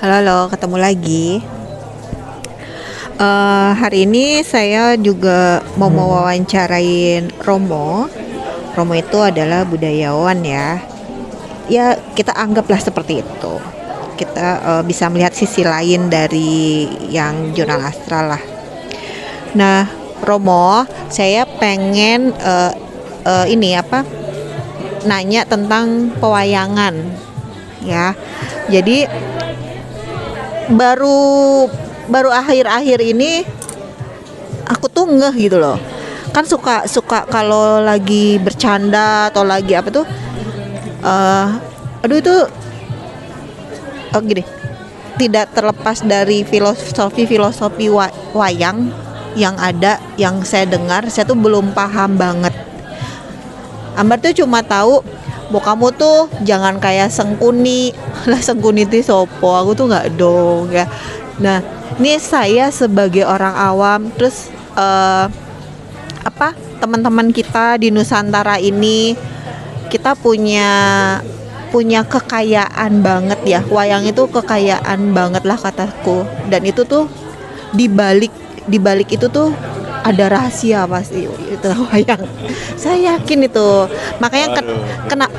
Halo, halo, ketemu lagi. Hari ini saya juga mau mewawancarain Romo. Romo itu adalah budayawan ya. Ya, kita anggaplah seperti itu. Kita bisa melihat sisi lain dari yang jurnal astral lah. Nah, Romo, saya pengen ini apa? Nanya tentang pewayangan ya. Jadi baru baru akhir-akhir ini aku tuh ngeh gitu loh. Kan suka suka kalau lagi bercanda atau lagi apa tuh aduh itu gini, tidak terlepas dari filosofi wayang yang ada, yang saya dengar, saya tuh belum paham banget. Ambar tuh cuma tahu mau kamu tuh jangan kayak Sengkuni lah. Sengkuni itu sopo, aku tuh nggak dong ya. Nah, ini saya sebagai orang awam, terus teman-teman kita di Nusantara ini, kita punya kekayaan banget ya. Wayang itu kekayaan banget lah kataku. Dan itu tuh dibalik itu tuh ada rahasia pasti itu wayang. Saya yakin itu. Makanya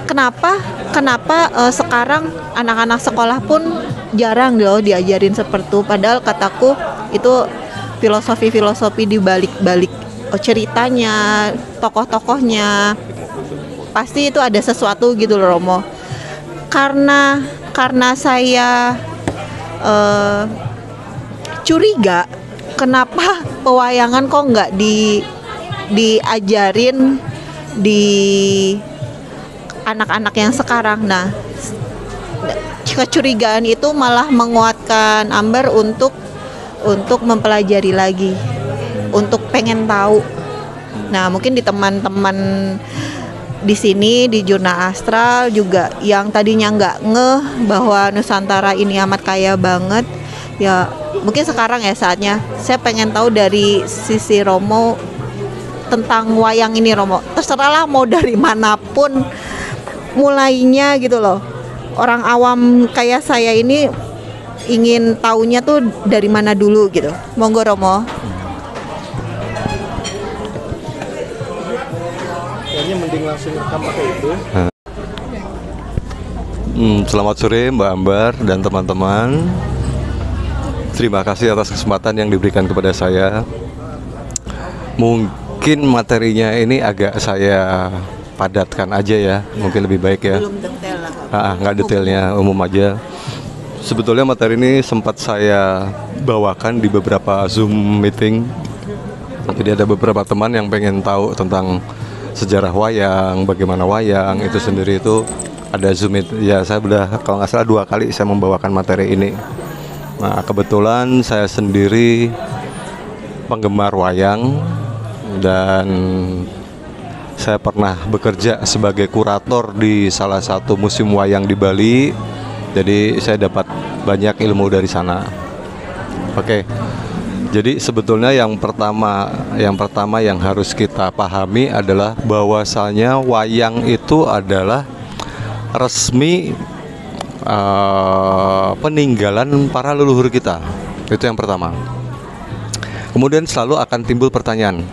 kenapa sekarang anak-anak sekolah pun jarang loh diajarin seperti itu. Padahal kataku itu filosofi di balik ceritanya, tokoh-tokohnya pasti itu ada sesuatu gitu loh, Romo. Karena saya curiga kenapa pewayangan kok nggak diajarin di anak-anak yang sekarang. Nah, kecurigaan itu malah menguatkan Amber untuk mempelajari lagi, untuk pengen tahu. Nah, mungkin di teman-teman di sini di Jurnal Astral juga yang tadinya nggak ngeh bahwa Nusantara ini amat kaya banget ya, mungkin sekarang ya saatnya saya pengen tahu dari sisi Romo tentang wayang ini. Romo, terserah lah mau dari manapun mulainya gitu loh. Orang awam kayak saya ini ingin taunya tuh dari mana dulu gitu. Monggo Romo. Kayaknya mending langsung rekam pakai itu. Selamat sore Mbak Ambar dan teman-teman. Terima kasih atas kesempatan yang diberikan kepada saya. Mungkin materinya ini agak saya padatkan aja ya, mungkin lebih baik ya. Belum detail lah. Nggak detailnya, umum aja. Sebetulnya materi ini sempat saya bawakan di beberapa Zoom meeting. Jadi ada beberapa teman yang pengen tahu tentang sejarah wayang, bagaimana wayang itu sendiri itu ada Zoom meeting. Ya, saya udah kalau nggak salah 2 kali saya membawakan materi ini. Nah, kebetulan saya sendiri penggemar wayang dan saya pernah bekerja sebagai kurator di salah satu musim wayang di Bali. Jadi saya dapat banyak ilmu dari sana. Oke. Jadi sebetulnya yang pertama yang harus kita pahami adalah bahwasanya wayang itu adalah resmi peninggalan para leluhur kita. Itu yang pertama. Kemudian selalu akan timbul pertanyaan,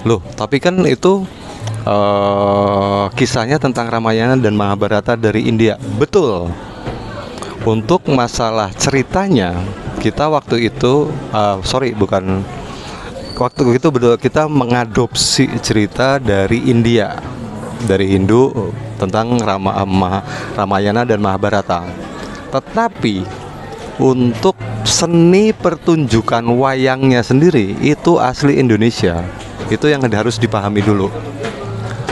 loh tapi kan itu kisahnya tentang Ramayana dan Mahabharata dari India. Betul. Untuk masalah ceritanya, kita waktu itu kita mengadopsi cerita dari India, dari Hindu tentang Ramayana dan Mahabharata. Tetapi untuk seni pertunjukan wayangnya sendiri itu asli Indonesia. Itu yang harus dipahami dulu.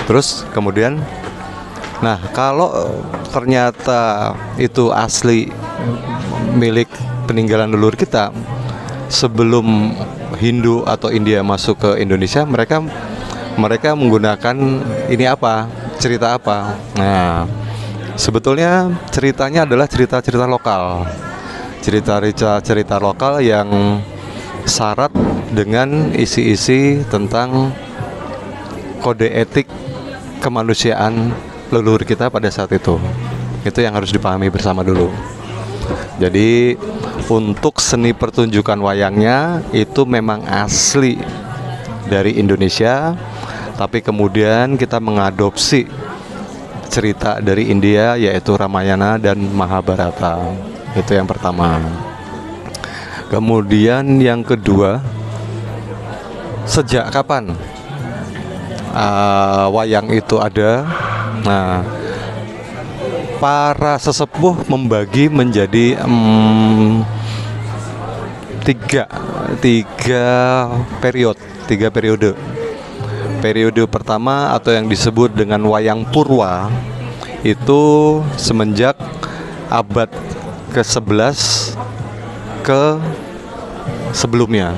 Terus kemudian, nah kalau ternyata itu asli milik peninggalan leluhur kita, sebelum Hindu atau India masuk ke Indonesia, mereka menggunakan ini apa? Cerita apa? Nah, sebetulnya ceritanya adalah cerita-cerita lokal. Cerita-cerita lokal yang syarat dengan isi-isi tentang kode etik kemanusiaan leluhur kita pada saat itu. Itu yang harus dipahami bersama dulu. Jadi untuk seni pertunjukan wayangnya itu memang asli dari Indonesia, tapi kemudian kita mengadopsi cerita dari India yaitu Ramayana dan Mahabharata. Itu yang pertama. Kemudian yang kedua, sejak kapan wayang itu ada? Nah, para sesepuh membagi menjadi tiga periode. Periode pertama atau yang disebut dengan wayang purwa itu semenjak abad ke-11 ke sebelumnya.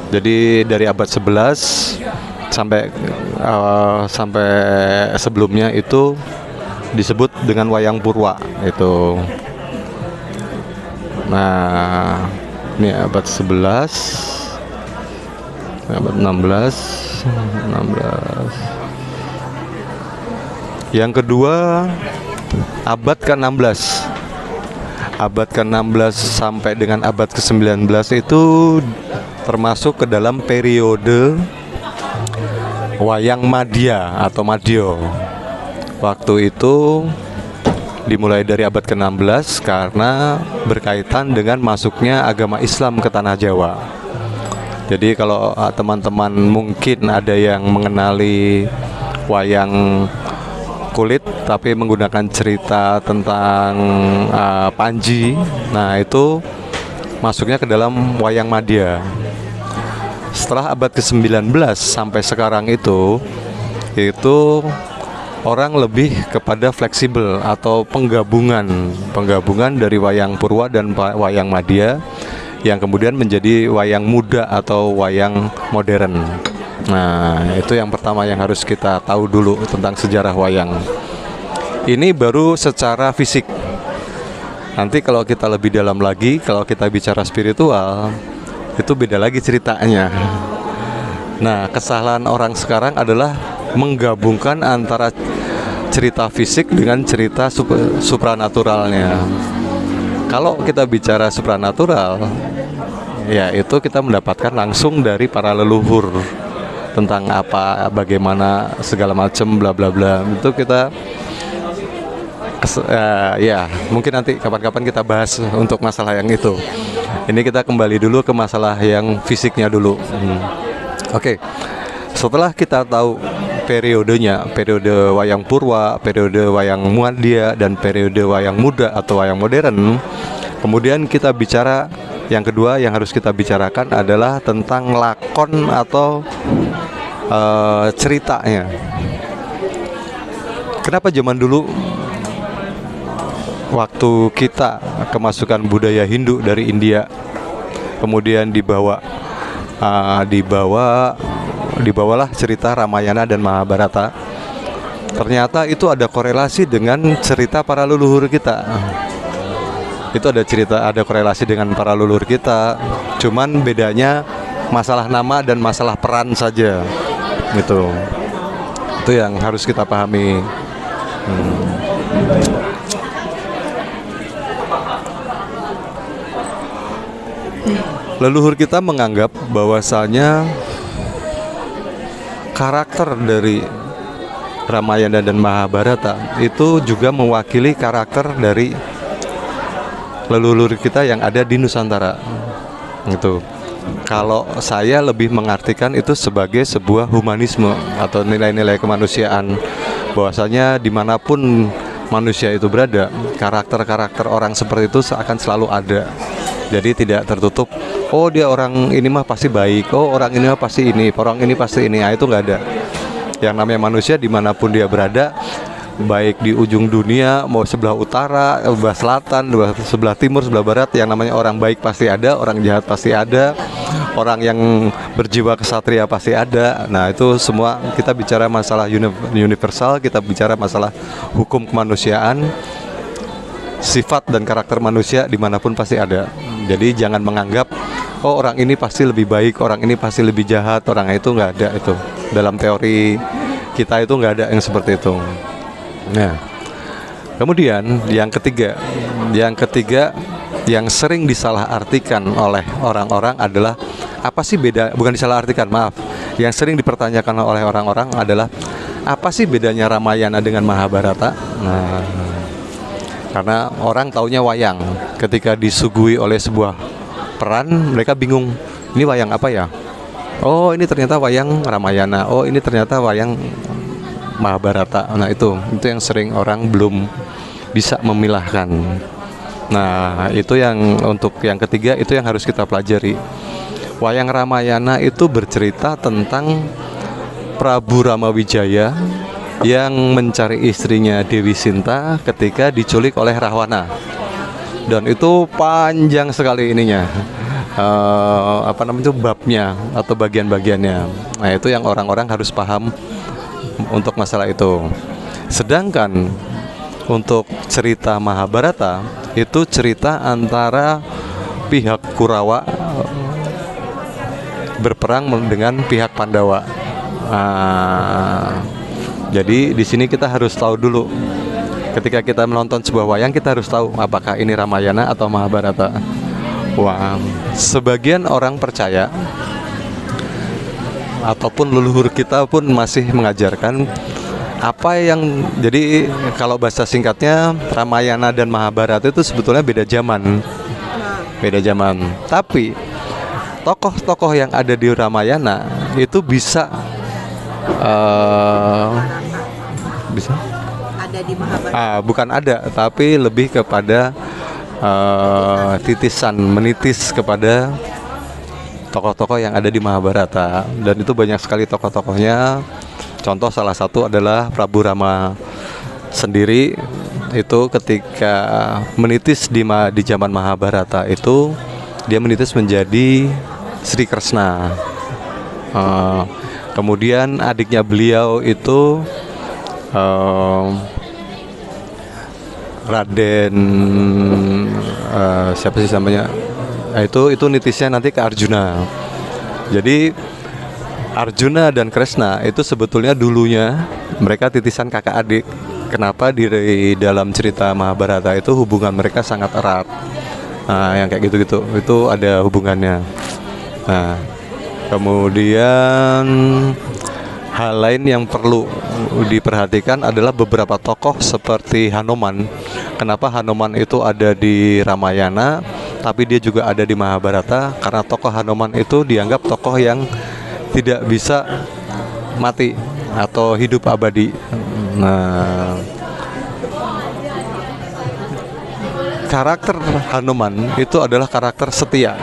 Jadi dari abad 11 sampai sebelumnya itu disebut dengan wayang purwa itu. Nah, ini abad 11, abad 16. Yang kedua abad ke-16. Abad ke-16 sampai dengan abad ke-19 itu termasuk ke dalam periode wayang Madya atau Madyo. Waktu itu dimulai dari abad ke-16 karena berkaitan dengan masuknya agama Islam ke tanah Jawa. Jadi kalau teman-teman mungkin ada yang mengenali wayang kulit tapi menggunakan cerita tentang Panji, nah itu masuknya ke dalam wayang Madya. Setelah abad ke-19 sampai sekarang itu orang lebih kepada fleksibel atau penggabungan dari wayang purwa dan wayang Madya yang kemudian menjadi wayang muda atau wayang modern. Nah, itu yang pertama yang harus kita tahu dulu tentang sejarah wayang. Ini baru secara fisik. Nanti kalau kita lebih dalam lagi, kalau kita bicara spiritual, itu beda lagi ceritanya. Nah, kesalahan orang sekarang adalah menggabungkan antara cerita fisik dengan cerita supranaturalnya. Kalau kita bicara supranatural, ya itu kita mendapatkan langsung dari para leluhur tentang apa, bagaimana segala macam bla bla bla. Itu kita ya mungkin nanti kapan-kapan kita bahas untuk masalah yang itu. Ini kita kembali dulu ke masalah yang fisiknya dulu. Oke. Setelah kita tahu periodenya, periode wayang purwa, periode wayang Madya, dan periode wayang muda atau wayang modern, kemudian kita bicara yang kedua yang harus kita bicarakan adalah tentang lakon atau ceritanya. Kenapa zaman dulu waktu kita kemasukan budaya Hindu dari India kemudian dibawalah cerita Ramayana dan Mahabharata, ternyata itu ada korelasi dengan cerita para leluhur kita. Itu ada korelasi dengan para leluhur kita, cuman bedanya masalah nama dan masalah peran saja gitu. Itu yang harus kita pahami. Leluhur kita menganggap bahwasanya karakter dari Ramayana dan Mahabharata itu juga mewakili karakter dari leluhur kita yang ada di Nusantara. Gitu. Kalau saya lebih mengartikan itu sebagai sebuah humanisme atau nilai-nilai kemanusiaan, bahwasanya dimanapun manusia itu berada, karakter-karakter orang seperti itu akan selalu ada. Jadi tidak tertutup, oh dia orang ini mah pasti baik, oh orang ini mah pasti ini, orang ini pasti ini. Nah, itu nggak ada. Yang namanya manusia dimanapun dia berada, baik di ujung dunia, mau sebelah utara, sebelah selatan, sebelah timur, sebelah barat, yang namanya orang baik pasti ada, orang jahat pasti ada, orang yang berjiwa kesatria pasti ada. Nah, itu semua kita bicara masalah universal, kita bicara masalah hukum kemanusiaan, sifat dan karakter manusia dimanapun pasti ada. Jadi jangan menganggap, oh orang ini pasti lebih baik, orang ini pasti lebih jahat, orang itu nggak ada itu. Dalam teori kita itu nggak ada yang seperti itu. Nah, Kemudian yang ketiga yang sering disalahartikan oleh orang-orang adalah apa sih beda, bukan disalahartikan, maaf, yang sering dipertanyakan oleh orang-orang adalah apa sih bedanya Ramayana dengan Mahabharata. Nah, karena orang taunya wayang, ketika disuguhi oleh sebuah peran mereka bingung, ini wayang apa ya? Oh, ini ternyata wayang Ramayana, oh ini ternyata wayang Mahabharata. Nah itu yang sering orang belum bisa memilahkan. Nah itu yang untuk yang ketiga, itu yang harus kita pelajari. Wayang Ramayana itu bercerita tentang Prabu Ramawijaya yang mencari istrinya Dewi Sinta ketika diculik oleh Rahwana. Dan itu panjang sekali ininya, babnya atau bagian-bagiannya. Nah itu yang orang-orang harus paham untuk masalah itu. Sedangkan untuk cerita Mahabharata itu cerita antara pihak Kurawa berperang dengan pihak Pandawa. Jadi di sini kita harus tahu dulu, ketika kita menonton sebuah wayang kita harus tahu apakah ini Ramayana atau Mahabharata. Wah, sebagian orang percaya ataupun leluhur kita pun masih mengajarkan apa yang, jadi kalau bahasa singkatnya Ramayana dan Mahabharata itu sebetulnya beda zaman. Tapi tokoh-tokoh yang ada di Ramayana itu bisa ada di Mahabharata. Bukan ada, tapi lebih kepada menitis kepada tokoh-tokoh yang ada di Mahabharata. Dan itu banyak sekali tokoh-tokohnya. Contoh salah satu adalah Prabu Rama sendiri. Itu ketika menitis di zaman Mahabharata itu dia menitis menjadi Sri Krishna. Kemudian adiknya beliau itu Raden siapa sih namanya? Itu nitisnya nanti ke Arjuna. Jadi Arjuna dan Krishna itu sebetulnya dulunya mereka titisan kakak adik. Kenapa di dalam cerita Mahabharata itu hubungan mereka sangat erat. Nah, yang kayak gitu-gitu itu ada hubungannya. Nah, kemudian hal lain yang perlu diperhatikan adalah beberapa tokoh seperti Hanuman. Kenapa Hanuman itu ada di Ramayana tapi dia juga ada di Mahabharata? Karena tokoh Hanuman itu dianggap tokoh yang tidak bisa mati atau hidup abadi. Nah, karakter Hanuman itu adalah karakter setia.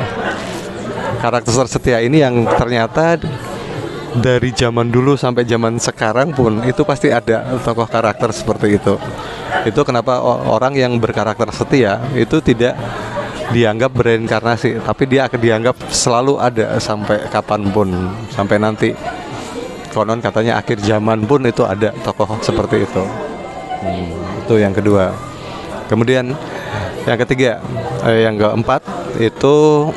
Karakter setia ini yang ternyata dari zaman dulu sampai zaman sekarang pun itu pasti ada tokoh karakter seperti itu. Itu kenapa orang yang berkarakter setia itu tidak dianggap bereinkarnasi, tapi dia akan dianggap selalu ada sampai kapanpun, sampai nanti konon katanya akhir zaman pun itu ada tokoh seperti itu. Itu yang kedua. Kemudian yang ketiga, yang keempat itu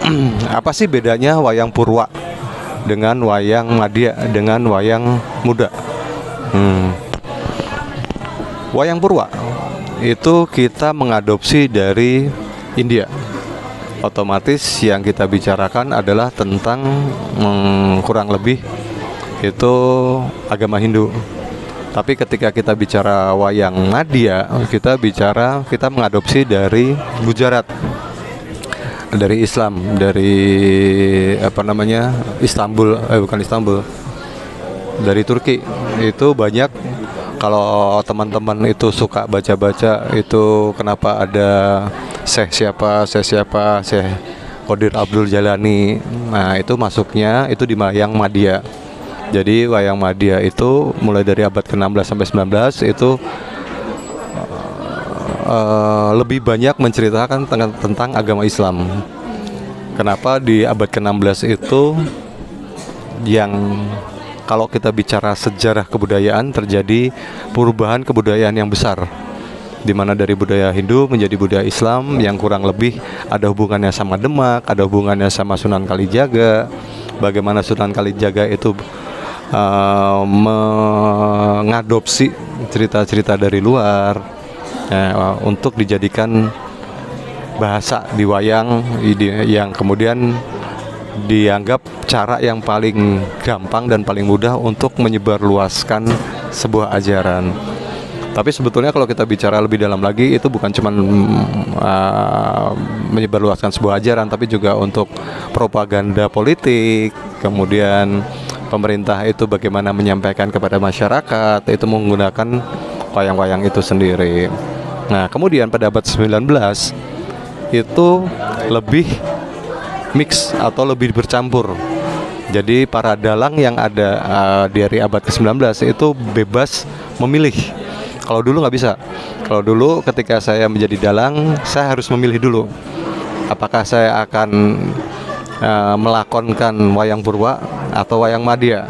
apa sih bedanya wayang Purwa dengan wayang Madya dengan wayang Muda? Wayang Purwa itu kita mengadopsi dari India. Otomatis yang kita bicarakan adalah tentang kurang lebih itu agama Hindu. Tapi ketika kita bicara wayang Madya, kita mengadopsi dari Gujarat, dari Islam, dari Istanbul, dari Turki. Itu banyak. Kalau teman-teman itu suka baca-baca itu kenapa ada Syekh Qadir Abdul Jalani. Nah, itu masuknya itu di wayang Madya. Jadi wayang Madya itu mulai dari abad ke-16 sampai 19 itu lebih banyak menceritakan tentang agama Islam. Kenapa di abad ke-16 itu yang kalau kita bicara sejarah kebudayaan terjadi perubahan kebudayaan yang besar, di mana dari budaya Hindu menjadi budaya Islam yang kurang lebih ada hubungannya sama Demak, ada hubungannya sama Sunan Kalijaga. Bagaimana Sunan Kalijaga itu mengadopsi cerita-cerita dari luar. untuk dijadikan bahasa di wayang yang kemudian dianggap cara yang paling gampang dan paling mudah untuk menyebarluaskan sebuah ajaran. Tapi sebetulnya kalau kita bicara lebih dalam lagi, itu bukan cuma menyebarluaskan sebuah ajaran, tapi juga untuk propaganda politik. Kemudian pemerintah itu bagaimana menyampaikan kepada masyarakat, itu menggunakan wayang-wayang itu sendiri. Nah, kemudian pada abad 19 itu lebih mix atau lebih bercampur. Jadi para dalang yang ada dari abad ke-19 itu bebas memilih. Kalau dulu nggak bisa. Kalau dulu ketika saya menjadi dalang, saya harus memilih dulu. Apakah saya akan melakonkan wayang Purwa atau wayang Madya.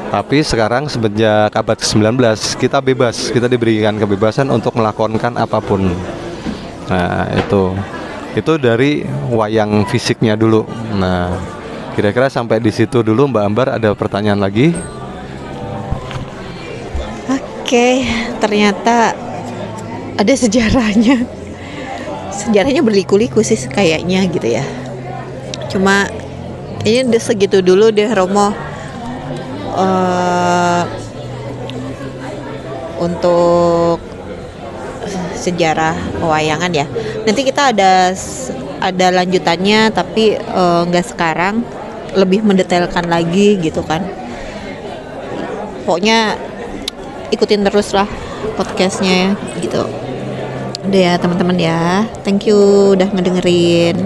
Tapi sekarang semenjak abad ke-19 kita bebas, kita diberikan kebebasan untuk melakonkan apapun. Nah, itu dari wayang fisiknya dulu. Nah, kira-kira sampai di situ dulu Mbak Ambar, ada pertanyaan lagi? Oke, ternyata ada sejarahnya. Sejarahnya berliku-liku sih kayaknya gitu ya. Cuma kayaknya segitu dulu deh Romo. Untuk sejarah pewayangan ya. Nanti kita ada lanjutannya, tapi nggak sekarang, lebih mendetailkan lagi gitu kan. Pokoknya ikutin terus lah podcastnya gitu. Udah ya teman-teman ya. Thank you udah ngedengerin.